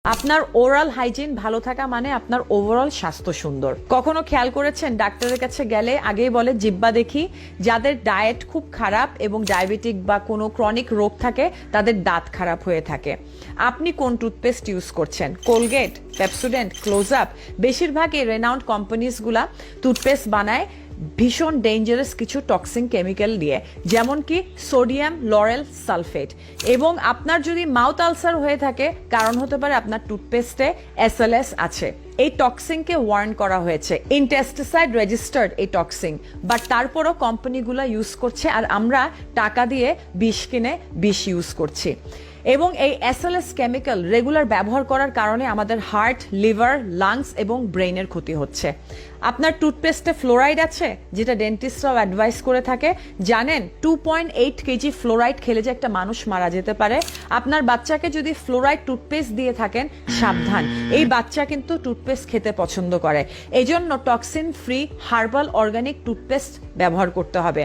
আপনার oral hygiene ভালো থাকা মানে আপনার ওভারঅল স্বাস্থ্য সুন্দর। কখনো খেয়াল করেছেন ডাক্তারের কাছে গেলে আগেই বলে জিহ্বা দেখি, যাদের ডায়েট খুব খারাপ এবং ডায়াবেটিক বা কোনো ক্রনিক রোগ থাকে তাদের দাঁত খারাপ হয়ে থাকে। আপনি কোন টুথপেস্ট ইউজ করছেন? Colgate, Pepsodent, close up? বেশিরভাগই রেনাউন্ড কোম্পানিজগুলা টুথপেস্ট বানায় ভীষণ ডেঞ্জারাস কিছু টক্সিন কেমিক্যাল দিয়ে, যেমন কি সোডিয়াম লরেল সালফেট। এবং আপনার যদি মাউথ আলসার হয়ে থাকে, কারণ হতে পারে আপনার টুথপেস্টে SLS আছে। এই টক্সিনকে ওয়ার্ন করা হয়েছে, ইনটেস্টিসাইড রেজিস্টার্ড এই টক্সিন, বাট তারপরও কোম্পানিগুলো ইউজ করছে আর আমরা টাকা দিয়ে বিষ কিনে বিষ ইউজ করছি। এবং এই SLS কেমিক্যাল রেগুলার ব্যবহার করার কারণে আমাদের হার্ট, লিভার, লাংস এবং ব্রেইনের ক্ষতি হচ্ছে। আপনার টুথপেস্টে ফ্লোরাইড আছে, যেটা ডেন্টিস্টরাও অ্যাডভাইস করে থাকে। জানেন 2.8 কেজি ফ্লোরাইড খেলে যে একটা মানুষ মারা যেতে পারে। আপনার বাচ্চাকে যদি ফ্লোরাইড টুথপেস্ট দিয়ে থাকেন, সাবধান, এই বাচ্চা কিন্তু টুথপেস্ট খেতে পছন্দ করে। এই জন্য toxin free herbal organic toothpaste ব্যবহার করতে হবে।